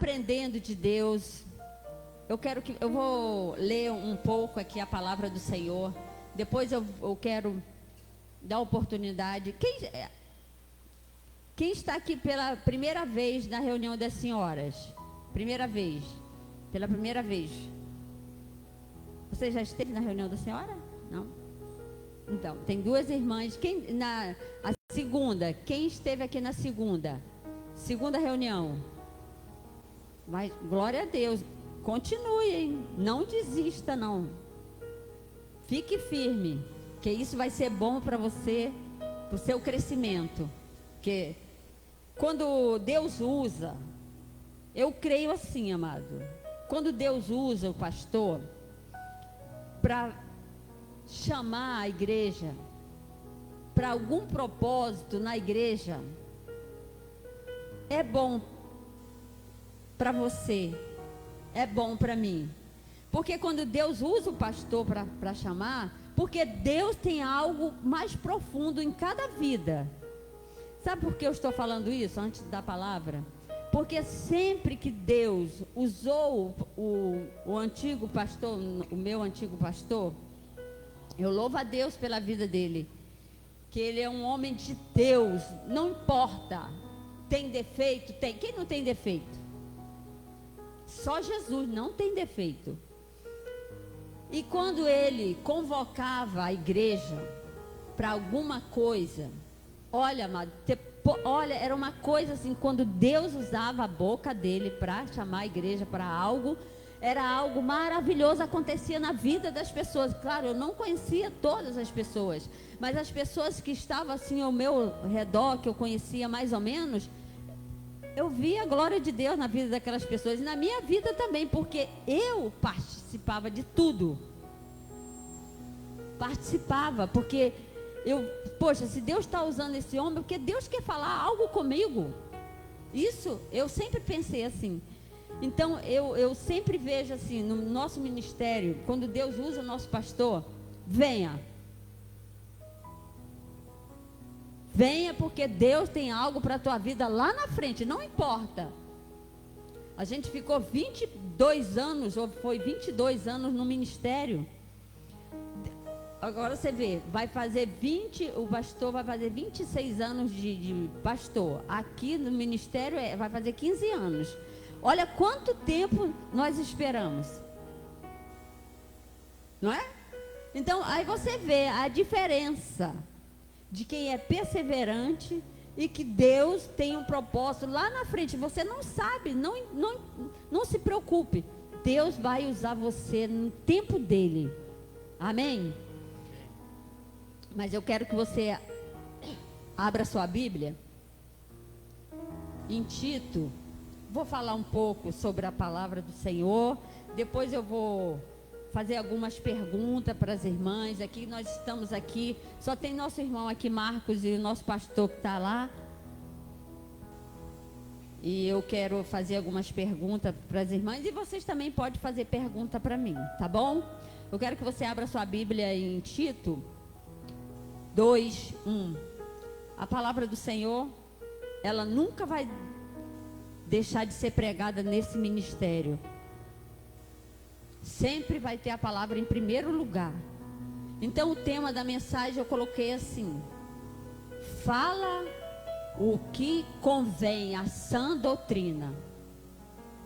aprendendo de Deus. Eu vou ler um pouco aqui a palavra do Senhor. Depois eu quero dar oportunidade. Quem está aqui pela primeira vez na reunião das senhoras? Primeira vez. Pela primeira vez. Você já esteve na reunião da senhora? Não? Então, tem duas irmãs. A segunda, quem esteve aqui na segunda? Segunda reunião. Mas, glória a Deus. Continue, hein? Não desista, não. Fique firme, que isso vai ser bom para você, para o seu crescimento. Porque quando Deus usa, eu creio assim, amado. Quando Deus usa o pastor para chamar a igreja para algum propósito na igreja, é bom para você, é bom para mim. Porque quando Deus usa o pastor para chamar, porque Deus tem algo mais profundo em cada vida. Sabe por que eu estou falando isso antes da palavra? Porque sempre que Deus usou o antigo pastor, o meu antigo pastor, eu louvo a Deus pela vida dele, que ele é um homem de Deus, não importa, tem defeito? Tem. Quem não tem defeito? Só Jesus não tem defeito. E quando ele convocava a igreja para alguma coisa, olha, amado, era uma coisa assim, quando Deus usava a boca dele para chamar a igreja para algo, era algo maravilhoso, acontecia na vida das pessoas. Claro, eu não conhecia todas as pessoas, mas as pessoas que estavam assim ao meu redor, que eu conhecia mais ou menos, eu via a glória de Deus na vida daquelas pessoas e na minha vida também, porque eu participava de tudo. Participava, porque poxa, se Deus está usando esse homem, porque Deus quer falar algo comigo. Isso, eu sempre pensei assim. Então, eu sempre vejo assim, no nosso ministério, quando Deus usa o nosso pastor, venha. Venha, porque Deus tem algo para a tua vida lá na frente, não importa. A gente ficou 22 anos, ou foi 22 anos no ministério. Agora você vê, o pastor vai fazer 26 anos de pastor. Aqui no ministério vai fazer 15 anos. Olha quanto tempo nós esperamos. Não é? Então, aí você vê a diferença de quem é perseverante e que Deus tem um propósito lá na frente. Você não sabe, não se preocupe. Deus vai usar você no tempo dele. Amém? Mas eu quero que você abra sua Bíblia em Tito. Vou falar um pouco sobre a palavra do Senhor. Depois eu vou fazer algumas perguntas para as irmãs. Aqui nós estamos aqui, só tem nosso irmão aqui, Marcos, e o nosso pastor que está lá. E eu quero fazer algumas perguntas para as irmãs, e vocês também podem fazer pergunta para mim, tá bom? Eu quero que você abra sua Bíblia em Tito 2:1. A palavra do Senhor, ela nunca vai deixar de ser pregada nesse ministério. Sempre vai ter a palavra em primeiro lugar. Então o tema da mensagem eu coloquei assim: fala o que convém à sã doutrina.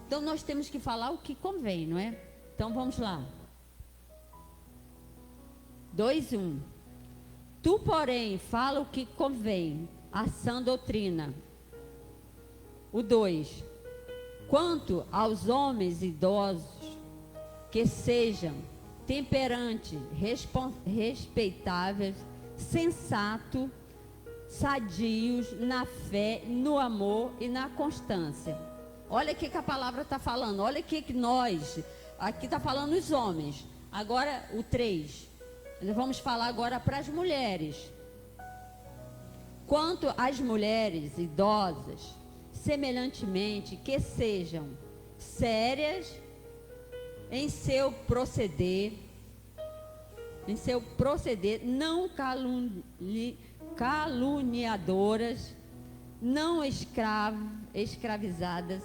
Então nós temos que falar o que convém, não é? Então vamos lá. 2:1. Tu, porém, fala o que convém à sã doutrina. O 2. Quanto aos homens idosos, que sejam temperantes, respeitáveis, sensatos, sadios na fé, no amor e na constância. Olha o que a palavra está falando. Olha o que nós, aqui está falando os homens. Agora o 3. Nós vamos falar agora para as mulheres. Quanto às mulheres idosas, semelhantemente, que sejam sérias em seu proceder, não caluniadoras, não escravizadas,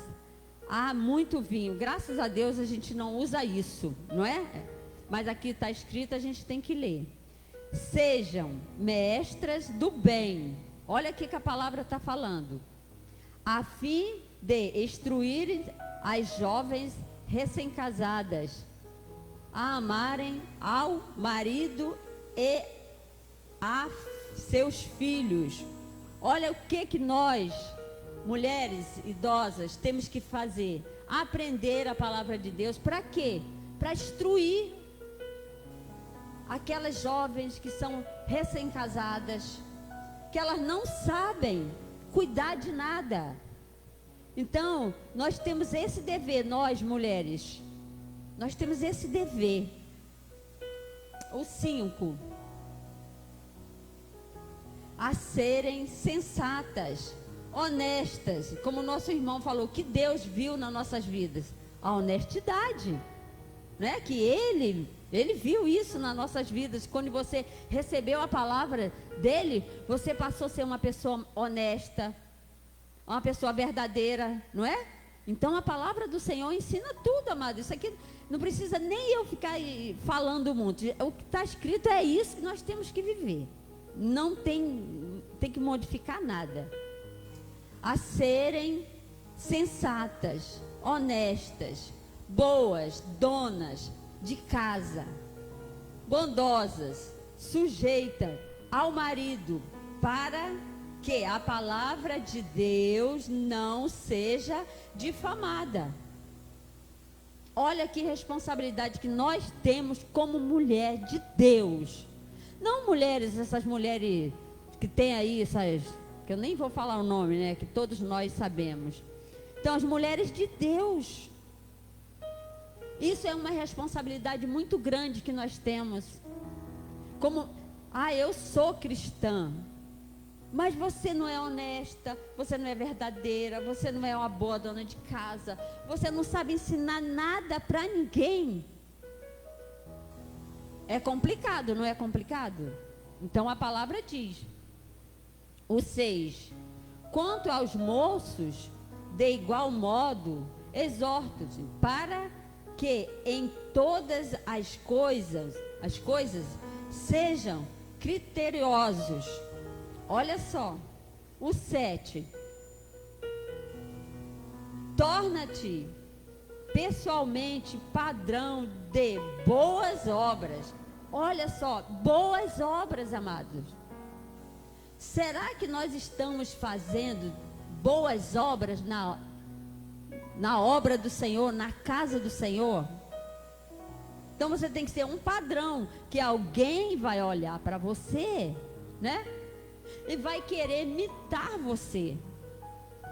Ah, muito vinho. Graças a Deus a gente não usa isso, não é? Mas aqui está escrito, a gente tem que ler. Sejam mestras do bem. Olha o que a palavra está falando. A fim de instruir as jovens recém-casadas a amarem ao marido e a seus filhos. Olha o que nós, mulheres idosas, temos que fazer. Aprender a palavra de Deus. Para quê? Para instruir aquelas jovens que são recém-casadas, que elas não sabem cuidar de nada. Então, nós temos esse dever, nós mulheres, nós temos esse dever. O 5, a serem sensatas, honestas, como o nosso irmão falou, que Deus viu nas nossas vidas, a honestidade, né? Que Ele viu isso nas nossas vidas. Quando você recebeu a palavra dele, você passou a ser uma pessoa honesta, uma pessoa verdadeira, não é? Então a palavra do Senhor ensina tudo, amado. Isso aqui não precisa nem eu ficar aí falando muito. O que está escrito é isso que nós temos que viver. Não tem que modificar nada. A serem sensatas, honestas, boas, donas de casa, bondosas, sujeitas ao marido, para que a palavra de Deus não seja difamada. Olha que responsabilidade que nós temos como mulher de Deus. Não mulheres, essas mulheres que tem aí, essas, que eu nem vou falar o nome, né? Que todos nós sabemos. Então, as mulheres de Deus. Isso é uma responsabilidade muito grande que nós temos. Como, eu sou cristã. Mas você não é honesta, você não é verdadeira, você não é uma boa dona de casa, você não sabe ensinar nada para ninguém. É complicado, não é complicado? Então a palavra diz, o 6, quanto aos moços, de igual modo, exorto-te, para que em todas as coisas sejam criteriosos. Olha só, o 7, torna-te pessoalmente padrão de boas obras. Olha só, boas obras, amados. Será que nós estamos fazendo boas obras na obra do Senhor, na casa do Senhor? Então você tem que ser um padrão, que alguém vai olhar para você, né? E vai querer imitar você.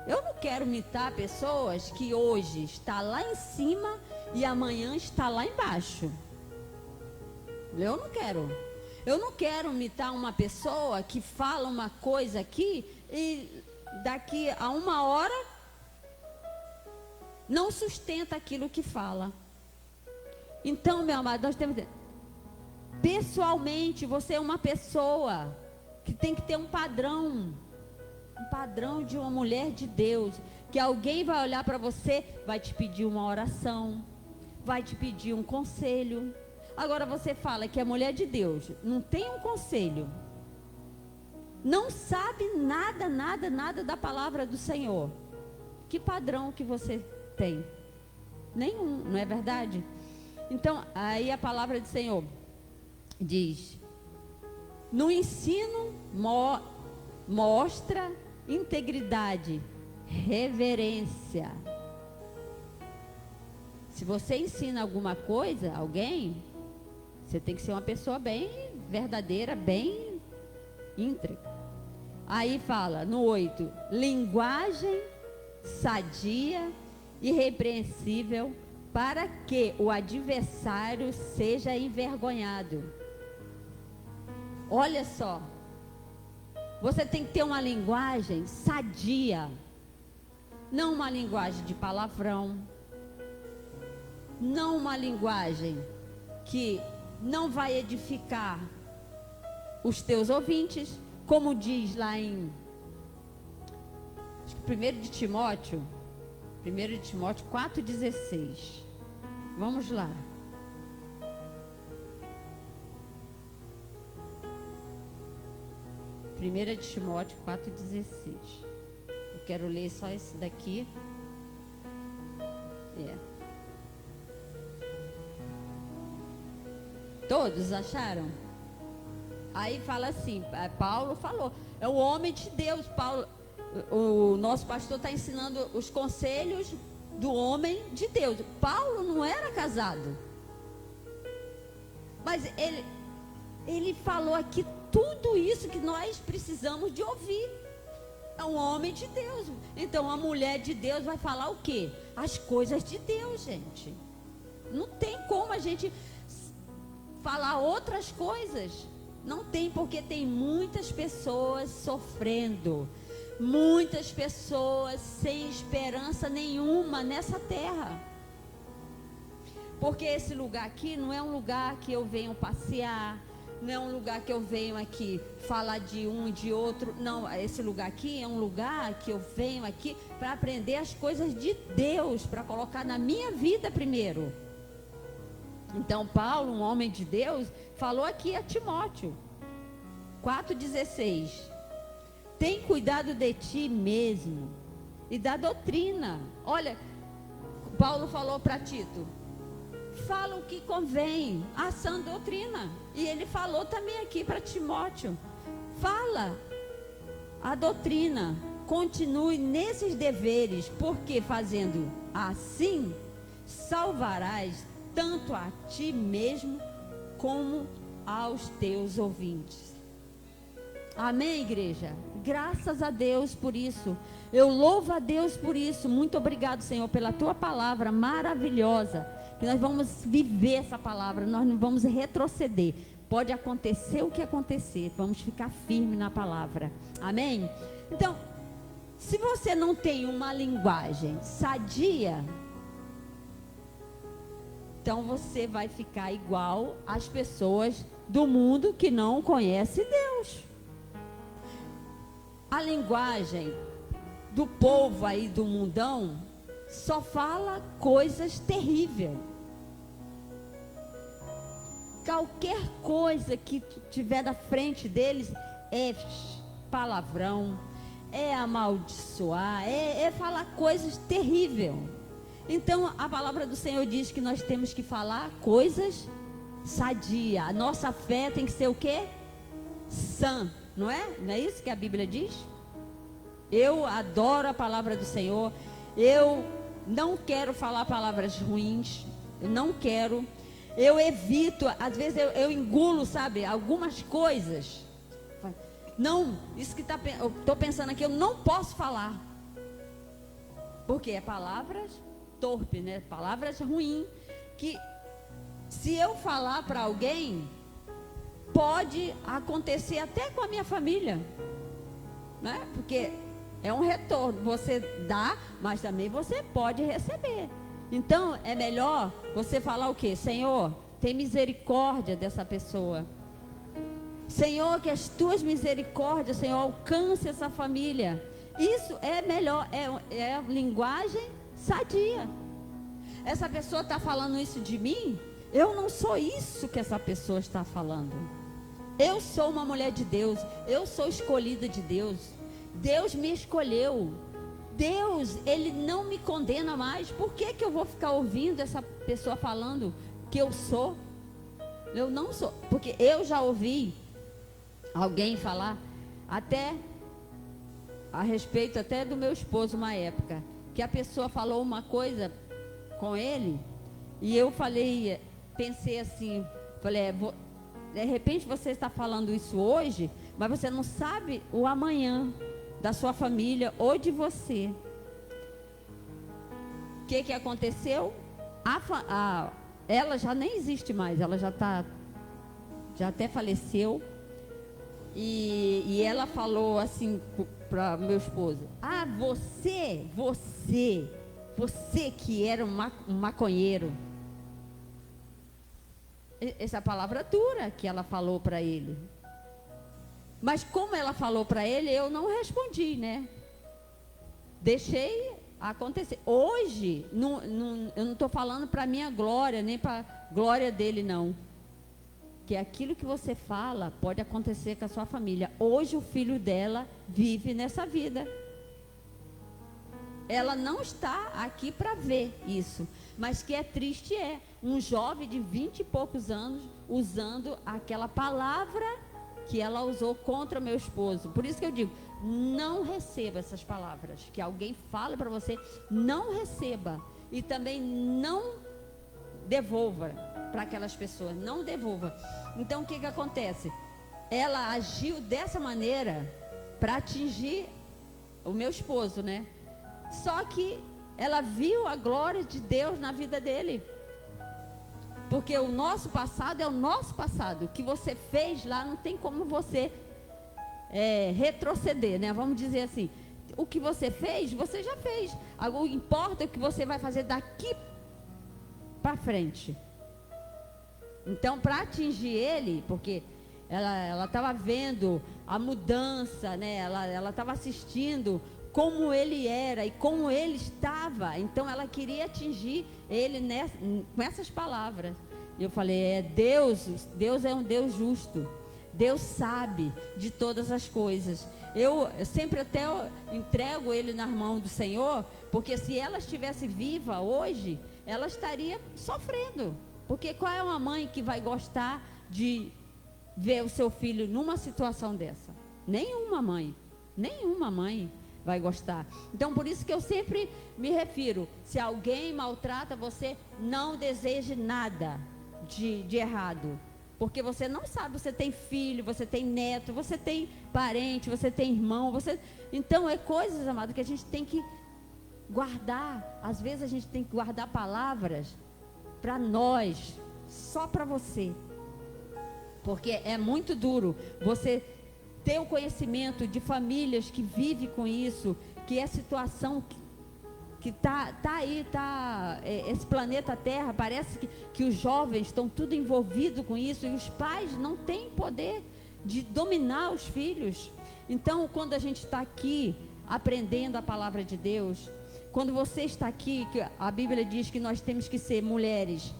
Eu não quero imitar pessoas que hoje está lá em cima e amanhã está lá embaixo. Eu não quero. Eu não quero imitar uma pessoa que fala uma coisa aqui e daqui a uma hora não sustenta aquilo que fala. Então, meu amado, nós temos... Pessoalmente, você é uma pessoa que tem que ter um padrão de uma mulher de Deus, que alguém vai olhar para você, vai te pedir uma oração, vai te pedir um conselho. Agora você fala que é mulher de Deus, não tem um conselho, não sabe nada da palavra do Senhor. Que padrão que você tem? Nenhum, não é verdade? Então, aí a palavra do Senhor diz: no ensino mostra integridade, reverência. Se você ensina alguma coisa a alguém, você tem que ser uma pessoa bem verdadeira, bem íntegra. Aí fala no 8, linguagem sadia e irrepreensível, para que o adversário seja envergonhado. Olha só, você tem que ter uma linguagem sadia, não uma linguagem de palavrão, não uma linguagem que não vai edificar os teus ouvintes, como diz lá em 1 de Timóteo, 1 Timóteo 4,16. Vamos lá. Primeira de Timóteo 4,16. Eu quero ler só esse daqui. Todos acharam? Aí fala assim, Paulo falou, é o homem de Deus. Paulo, o nosso pastor está ensinando os conselhos do homem de Deus. Paulo não era casado, mas ele falou aqui tudo isso que nós precisamos de ouvir. É um homem de Deus. Então a mulher de Deus vai falar o quê? As coisas de Deus, gente. Não tem como a gente falar outras coisas. Não tem, porque tem muitas pessoas sofrendo, muitas pessoas sem esperança nenhuma nessa terra. Porque esse lugar aqui não é um lugar que eu venho passear, não é um lugar que eu venho aqui falar de um e de outro. Não, esse lugar aqui é um lugar que eu venho aqui para aprender as coisas de Deus, para colocar na minha vida primeiro. Então Paulo, um homem de Deus, falou aqui a Timóteo 4,16. Tem cuidado de ti mesmo e da doutrina. Olha, Paulo falou para Tito, fala o que convém, a sã doutrina. E ele falou também aqui para Timóteo, fala a doutrina, continue nesses deveres, porque fazendo assim, salvarás tanto a ti mesmo, como aos teus ouvintes. Amém, igreja? Graças a Deus por isso. Eu louvo a Deus por isso. Muito obrigado, Senhor, pela tua palavra maravilhosa. Que nós vamos viver essa palavra, nós não vamos retroceder. Pode acontecer o que acontecer, vamos ficar firmes na palavra. Amém? Então, se você não tem uma linguagem sadia, então você vai ficar igual às pessoas do mundo que não conhecem Deus. A linguagem do povo aí do mundão só fala coisas terríveis. Qualquer coisa que tiver na frente deles é palavrão, é amaldiçoar, é falar coisas terríveis. Então a palavra do Senhor diz que nós temos que falar coisas sadias. A nossa fé tem que ser o quê? Sã, não é? Não é isso que a Bíblia diz? Eu adoro a palavra do Senhor. Eu não quero falar palavras ruins. Eu não quero. Eu evito, às vezes eu engulo, sabe, algumas coisas. Não, isso que eu estou pensando aqui, eu não posso falar. Porque é palavras torpes, né? Palavras ruins. Que se eu falar para alguém, pode acontecer até com a minha família, né? Porque é um retorno. Você dá, mas também você pode receber. Então é melhor você falar o quê? Senhor, tem misericórdia dessa pessoa. Senhor, que as tuas misericórdias, Senhor, alcance essa família. Isso é melhor, é linguagem sadia. Essa pessoa está falando isso de mim? Eu não sou isso que essa pessoa está falando. Eu sou uma mulher de Deus. Eu sou escolhida de Deus. Deus me escolheu. Deus, Ele não me condena mais. Por que eu vou ficar ouvindo essa pessoa falando que eu sou? Eu não sou. Porque eu já ouvi alguém falar até a respeito até do meu esposo uma época, que a pessoa falou uma coisa com ele, e eu falei, pensei assim, falei, de repente você está falando isso hoje, mas você não sabe o amanhã da sua família ou de você. O que aconteceu? Ela já nem existe mais, ela já até faleceu. E ela falou assim para meu esposo: ah, você que era um maconheiro. Essa palavra dura que ela falou para ele. Mas como ela falou para ele, eu não respondi, né? Deixei acontecer. Hoje, eu não estou falando para minha glória, nem para glória dele, não. Que aquilo que você fala pode acontecer com a sua família. Hoje o filho dela vive nessa vida. Ela não está aqui para ver isso. Mas que é triste um jovem de 20 e poucos anos usando aquela palavra que ela usou contra meu esposo. Por isso que eu digo, não receba essas palavras. Que alguém fale para você, não receba. E também não devolva para aquelas pessoas, não devolva. Então o que acontece? Ela agiu dessa maneira para atingir o meu esposo, né? Só que ela viu a glória de Deus na vida dele. Porque o nosso passado é o nosso passado. O que você fez lá não tem como você retroceder, né? Vamos dizer assim, o que você fez, você já fez. O que importa é o que você vai fazer daqui para frente. Então, para atingir ele, porque ela estava vendo a mudança, né? Ela estava assistindo como ele era e como ele estava. Então, ela queria atingir ele com essas palavras. E eu falei, Deus é um Deus justo. Deus sabe de todas as coisas. Eu sempre até entrego ele nas mãos do Senhor, porque se ela estivesse viva hoje, ela estaria sofrendo. Porque qual é uma mãe que vai gostar de ver o seu filho numa situação dessa? Nenhuma mãe vai gostar. Então, por isso que eu sempre me refiro, se alguém maltrata você, não deseje nada de errado. Porque você não sabe, você tem filho, você tem neto, você tem parente, você tem irmão, então é coisas, amado, que a gente tem que guardar. Às vezes a gente tem que guardar palavras para nós, só para você. Porque é muito duro você ter o conhecimento de famílias que vivem com isso, que é situação que tá aí, esse planeta Terra, parece que os jovens estão tudo envolvidos com isso, e os pais não têm poder de dominar os filhos. Então, quando a gente está aqui aprendendo a palavra de Deus, quando você está aqui, que a Bíblia diz que nós temos que ser mulheres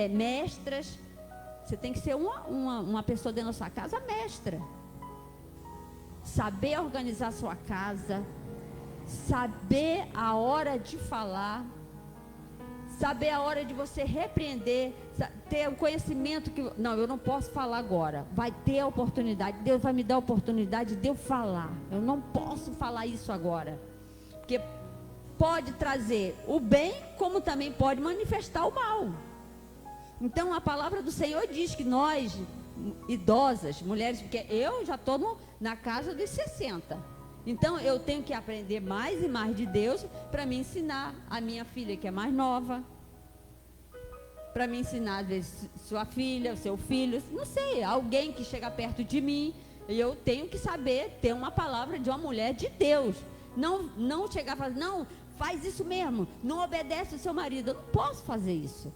mestras, você tem que ser uma pessoa dentro da sua casa mestra. Saber organizar a sua casa, saber a hora de falar, saber a hora de você repreender, ter o conhecimento que, não, eu não posso falar agora, vai ter a oportunidade, Deus vai me dar a oportunidade de eu falar, eu não posso falar isso agora, porque pode trazer o bem, como também pode manifestar o mal. Então a palavra do Senhor diz que nós, idosas, mulheres, porque eu já estou na casa dos 60, então eu tenho que aprender mais e mais de Deus para me ensinar a minha filha que é mais nova, para me ensinar às vezes sua filha, o seu filho, não sei, alguém que chega perto de mim, e eu tenho que saber ter uma palavra de uma mulher de Deus, não chegar e falar, não, faz isso mesmo, não obedece o seu marido, eu não posso fazer isso.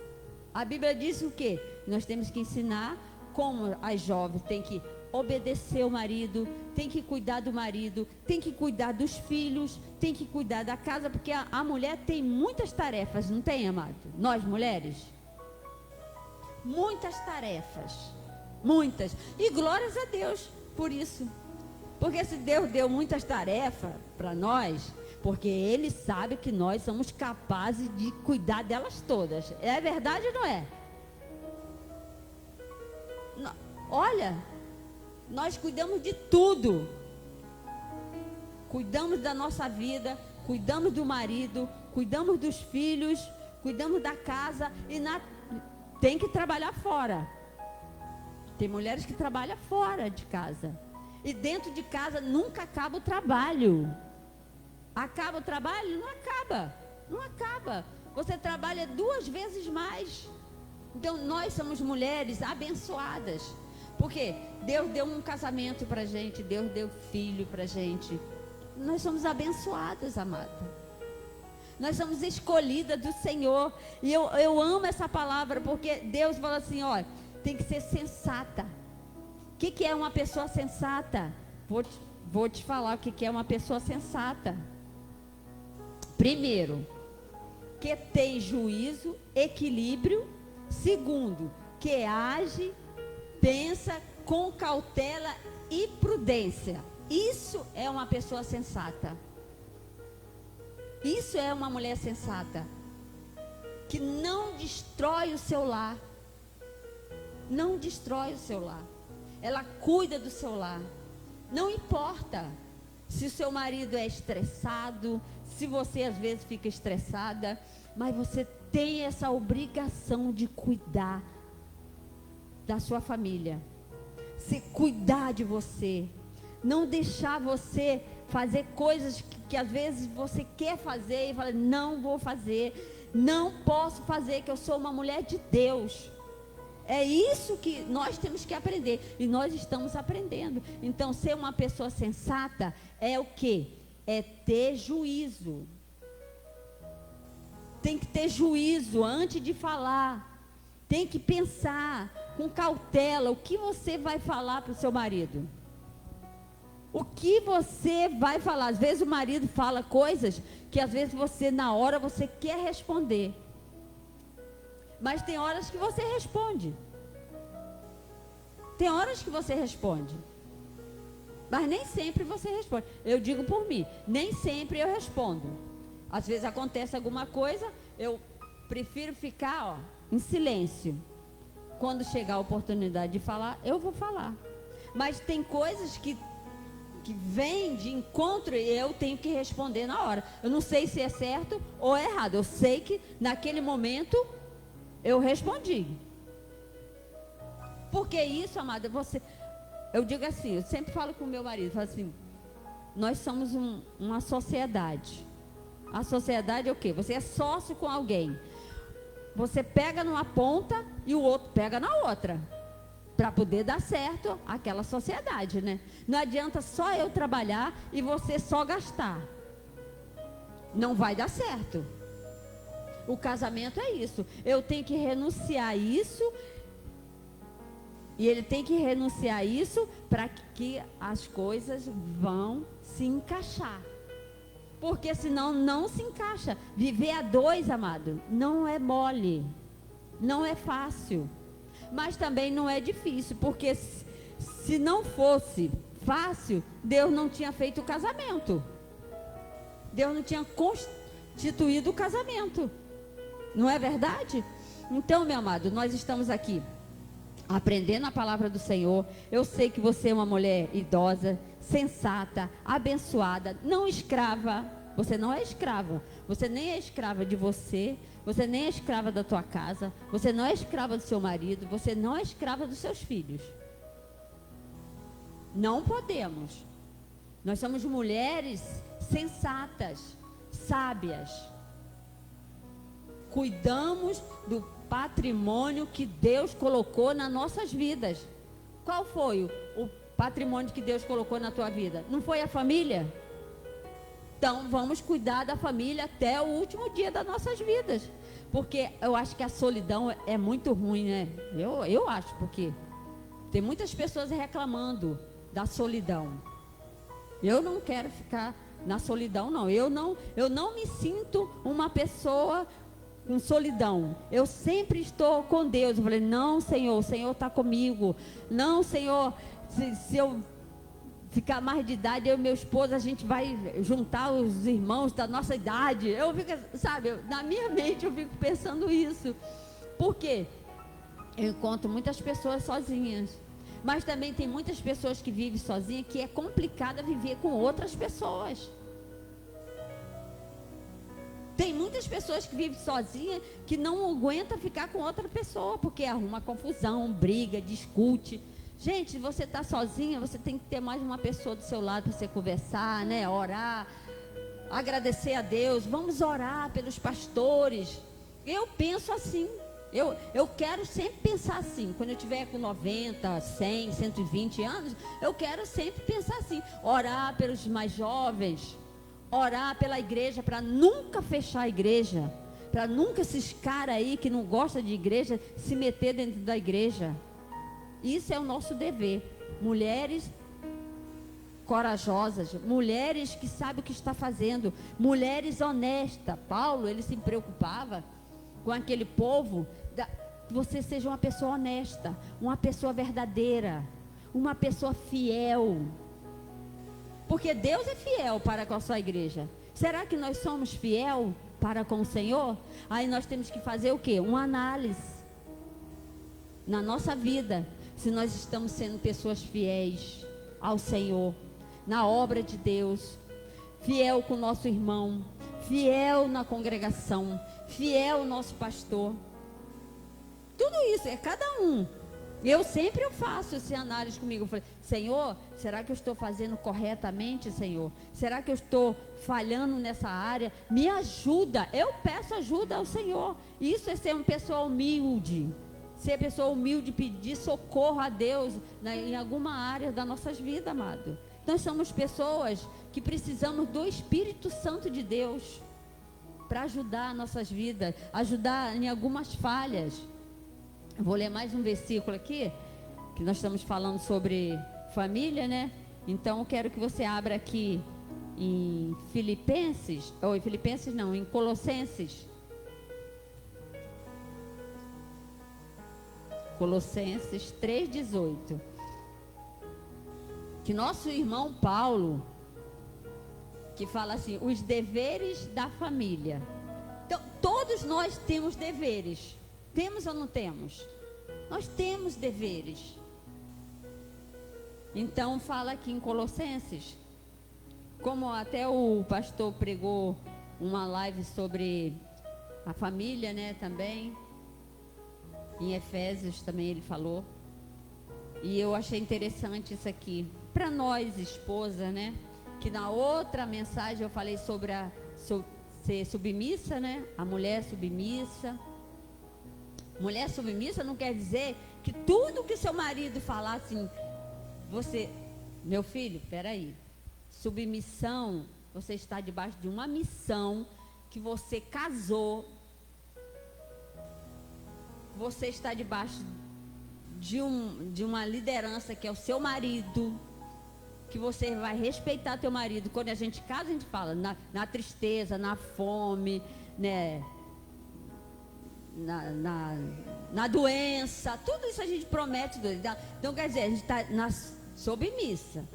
A Bíblia diz o quê? Nós temos que ensinar como as jovens têm que obedecer o marido, tem que cuidar do marido, tem que cuidar dos filhos, tem que cuidar da casa, porque a mulher tem muitas tarefas, não tem, amado? Nós mulheres, muitas tarefas, muitas, e glórias a Deus por isso, porque se Deus deu muitas tarefas para nós, porque Ele sabe que nós somos capazes de cuidar delas todas, é verdade ou não é? Olha, nós cuidamos de tudo, cuidamos da nossa vida, cuidamos do marido, cuidamos dos filhos, cuidamos da casa e tem que trabalhar fora. Tem mulheres que trabalham fora de casa e dentro de casa nunca acaba o trabalho. Acaba o trabalho? Não acaba. Você trabalha 2 vezes mais. Então nós somos mulheres abençoadas. Porque Deus deu um casamento para a gente, Deus deu filho para a gente. Nós somos abençoadas, amada. Nós somos escolhidas do Senhor. E eu amo essa palavra, porque Deus fala assim, ó, tem que ser sensata. O que é uma pessoa sensata? Vou te falar o que é uma pessoa sensata. Primeiro, que tem juízo, equilíbrio. Segundo, que age, pensa com cautela e prudência. Isso é uma pessoa sensata. Isso é uma mulher sensata, que não destrói o seu lar. Não destrói o seu lar. Ela cuida do seu lar. Não importa se o seu marido é estressado, se você às vezes fica estressada, mas você tem essa obrigação de cuidar da sua família. Se cuidar de você. Não deixar você fazer coisas que às vezes você quer fazer e fala, não vou fazer, não posso fazer, que eu sou uma mulher de Deus. É isso que nós temos que aprender, e nós estamos aprendendo. Então, ser uma pessoa sensata é o quê? É ter juízo. Tem que ter juízo antes de falar. Tem que pensar com cautela o que você vai falar para o seu marido. O que você vai falar? Às vezes o marido fala coisas que às vezes você, na hora, você quer responder. Mas tem horas que você responde. Tem horas que você responde. Mas nem sempre você responde. Eu digo por mim, nem sempre eu respondo. Às vezes acontece alguma coisa, eu prefiro ficar, em silêncio. Quando chegar a oportunidade de falar, eu vou falar. Mas tem coisas que vêm de encontro e eu tenho que responder na hora. Eu não sei se é certo ou é errado. Eu sei que naquele momento eu respondi. Porque isso, amada, eu digo assim, eu sempre falo com o meu marido, falo assim, nós somos uma sociedade. A sociedade é o quê? Você é sócio com alguém. Você pega numa ponta e o outro pega na outra. Para poder dar certo aquela sociedade, né? Não adianta só eu trabalhar e você só gastar. Não vai dar certo. O casamento é isso. Eu tenho que renunciar a isso. E ele tem que renunciar a isso para que as coisas vão se encaixar. Porque senão não se encaixa. Viver a dois, amado, não é mole. Não é fácil. Mas também não é difícil, porque se não fosse fácil, Deus não tinha feito o casamento. Deus não tinha constituído o casamento. Não é verdade? Então, meu amado, nós estamos aqui aprendendo a palavra do Senhor. Eu sei que você é uma mulher idosa, sensata, abençoada, não escrava. Você não é escrava. Você nem é escrava de você. Você nem é escrava da tua casa. Você não é escrava do seu marido. Você não é escrava dos seus filhos. Não podemos. Nós somos mulheres sensatas, sábias. Cuidamos do patrimônio que Deus colocou nas nossas vidas. Qual foi o patrimônio que Deus colocou na tua vida? Não foi a família? Então vamos cuidar da família até o último dia das nossas vidas. Porque eu acho que a solidão é muito ruim, né? Eu acho, porque tem muitas pessoas reclamando da solidão. Eu não quero ficar na solidão, não. Eu não me sinto uma pessoa com solidão. Eu sempre estou com Deus. Eu falei, não, Senhor, o Senhor está comigo. Não, Senhor, se eu ficar mais de idade, eu e meu esposo, a gente vai juntar os irmãos da nossa idade. Eu fico, sabe, na minha mente eu fico pensando isso. Por quê? Eu encontro muitas pessoas sozinhas. Mas também tem muitas pessoas que vivem sozinhas, que é complicado viver com outras pessoas. Tem muitas pessoas que vivem sozinhas, que não aguentam ficar com outra pessoa, porque arruma confusão, briga, discute. Gente, se você está sozinha, você tem que ter mais uma pessoa do seu lado para você conversar, né? Orar, agradecer a Deus. Vamos orar pelos pastores. Eu penso assim. Eu quero sempre pensar assim. Quando eu tiver com 90, 100, 120 anos, eu quero sempre pensar assim. Orar pelos mais jovens. Orar pela igreja, para nunca fechar a igreja. Para nunca esses caras aí que não gostam de igreja se meter dentro da igreja. Isso é o nosso dever. Mulheres corajosas, mulheres que sabem o que está fazendo, mulheres honestas. Paulo, ele se preocupava com aquele povo, que você seja uma pessoa honesta, uma pessoa verdadeira, uma pessoa fiel. Porque Deus é fiel para com a sua igreja. Será que nós somos fiel para com o Senhor? Aí nós temos que fazer o quê? Uma análise na nossa vida, se nós estamos sendo pessoas fiéis ao Senhor, na obra de Deus, fiel com o nosso irmão, fiel na congregação, fiel ao nosso pastor. Tudo isso, é cada um. Eu faço essa análise comigo. Eu falei, Senhor, será que eu estou fazendo corretamente, Senhor? Será que eu estou falhando nessa área? Me ajuda. Eu peço ajuda ao Senhor. Isso é ser uma pessoa humilde. Ser pessoa humilde, pedir socorro a Deus em alguma área das nossas vidas, amado. Nós somos pessoas que precisamos do Espírito Santo de Deus para ajudar nossas vidas, ajudar em algumas falhas. Eu vou ler mais um versículo aqui, que nós estamos falando sobre família, né? Então eu quero que você abra aqui em em Colossenses. Colossenses 3,18. Que nosso irmão Paulo, que fala assim, os deveres da família. Então, todos nós temos deveres. Temos ou não temos? Nós temos deveres. Então, fala aqui em Colossenses, como até o pastor pregou uma live sobre a família, né, também. Em Efésios também ele falou. E eu achei interessante isso aqui. Para nós, esposa, né? Que na outra mensagem eu falei sobre ser submissa, né? A mulher submissa. Mulher submissa não quer dizer que tudo que seu marido falar assim, você, meu filho, peraí. Submissão, você está debaixo de uma missão que você casou. Você está debaixo de uma liderança que é o seu marido, que você vai respeitar teu marido. Quando a gente casa, a gente fala na tristeza, na fome, né? Na doença, tudo isso a gente promete. Então quer dizer, a gente está submissa.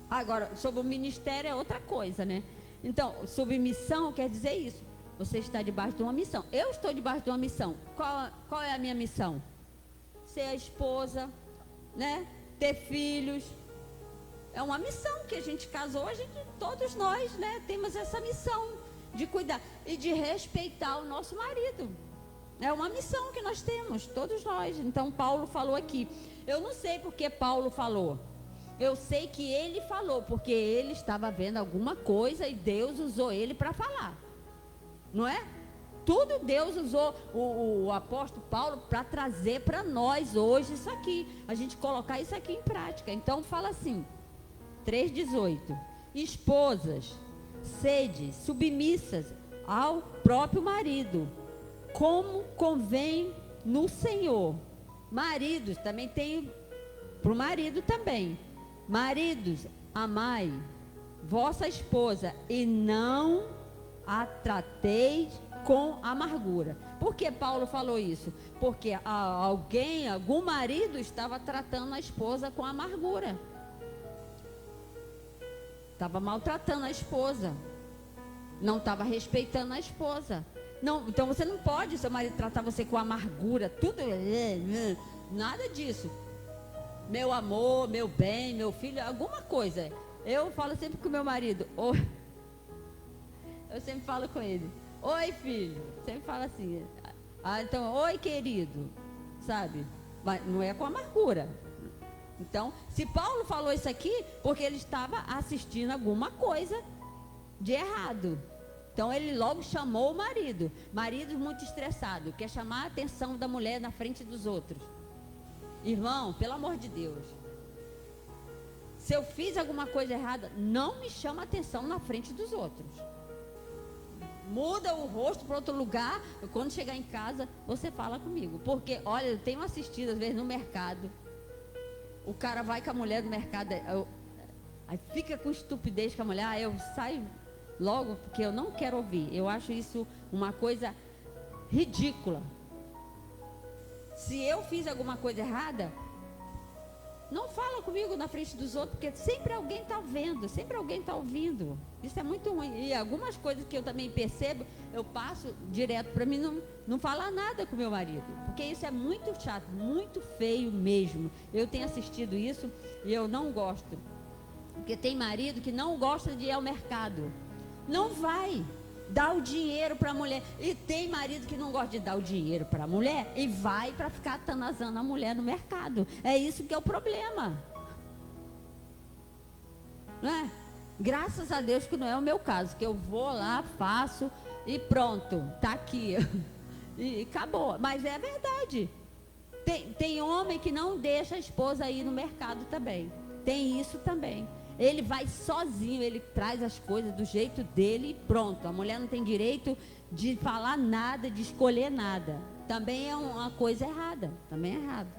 Agora, sobre o ministério é outra coisa, né? Então, submissão quer dizer isso. Você está debaixo de uma missão. Eu estou debaixo de uma missão. Qual é a minha missão? Ser a esposa, né? Ter filhos. É uma missão que a gente casou, todos nós, né? Temos essa missão de cuidar e de respeitar o nosso marido. É uma missão que nós temos, todos nós. Então, Paulo falou aqui. Eu não sei porque Paulo falou. Eu sei que ele falou, porque ele estava vendo alguma coisa e Deus usou ele para falar. Não é? Tudo Deus usou o apóstolo Paulo para trazer para nós hoje isso aqui. A gente colocar isso aqui em prática. Então fala assim, 3,18. Esposas, sede submissas ao próprio marido, como convém no Senhor. Maridos, também tem para o marido também. Maridos, amai vossa esposa e não a trateis com amargura. Por que Paulo falou isso? Porque algum marido estava tratando a esposa com amargura. Estava maltratando a esposa. Não estava respeitando a esposa. Não, então você não pode, seu marido, tratar você com amargura. Tudo, nada disso. Meu amor, meu bem, meu filho, alguma coisa. Eu falo sempre com meu marido. Eu sempre falo com ele, oi filho, sempre falo assim, então, oi querido, sabe, mas não é com amargura. Então, se Paulo falou isso aqui, porque ele estava assistindo alguma coisa de errado. Então ele logo chamou o marido muito estressado, quer chamar a atenção da mulher na frente dos outros. Irmão, pelo amor de Deus, se eu fiz alguma coisa errada, não me chama a atenção na frente dos outros. Muda o rosto para outro lugar. Quando chegar em casa, você fala comigo. Porque, olha, eu tenho assistido às vezes no mercado. O cara vai com a mulher do mercado. Aí fica com estupidez com a mulher, eu saio logo porque eu não quero ouvir. Eu acho isso uma coisa ridícula. Se eu fiz alguma coisa errada, não fala comigo na frente dos outros, porque sempre alguém está vendo, sempre alguém está ouvindo. Isso é muito ruim. E algumas coisas que eu também percebo, eu passo direto para mim não falar nada com meu marido. Porque isso é muito chato, muito feio mesmo. Eu tenho assistido isso e eu não gosto. Porque tem marido que não gosta de ir ao mercado. Não vai. Dá o dinheiro para a mulher. E tem marido que não gosta de dar o dinheiro para a mulher e vai para ficar atanazando a mulher no mercado. É isso que é o problema. Não é? Graças a Deus que não é o meu caso. Que eu vou lá, faço e pronto. Está aqui. E acabou. Mas é verdade. Tem homem que não deixa a esposa ir no mercado também. Tem isso também. Ele vai sozinho, ele traz as coisas do jeito dele e pronto. A mulher não tem direito de falar nada, de escolher nada. Também é uma coisa errada, também é errado.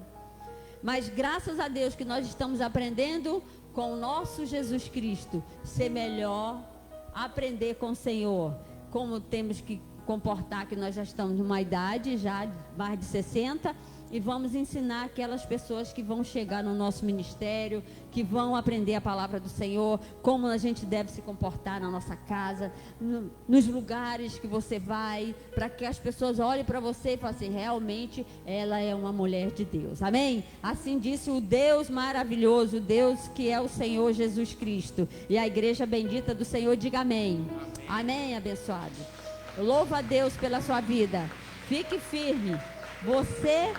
Mas graças a Deus que nós estamos aprendendo com o nosso Jesus Cristo, ser melhor, aprender com o Senhor, como temos que comportar, que nós já estamos numa idade, já mais de 60, e vamos ensinar aquelas pessoas que vão chegar no nosso ministério, que vão aprender a palavra do Senhor, como a gente deve se comportar na nossa casa, nos lugares que você vai, para que as pessoas olhem para você e falem assim, realmente ela é uma mulher de Deus. Amém? Assim disse o Deus maravilhoso, o Deus que é o Senhor Jesus Cristo. E a igreja bendita do Senhor diga amém. Amém, abençoado. Eu louvo a Deus pela sua vida. Fique firme. Você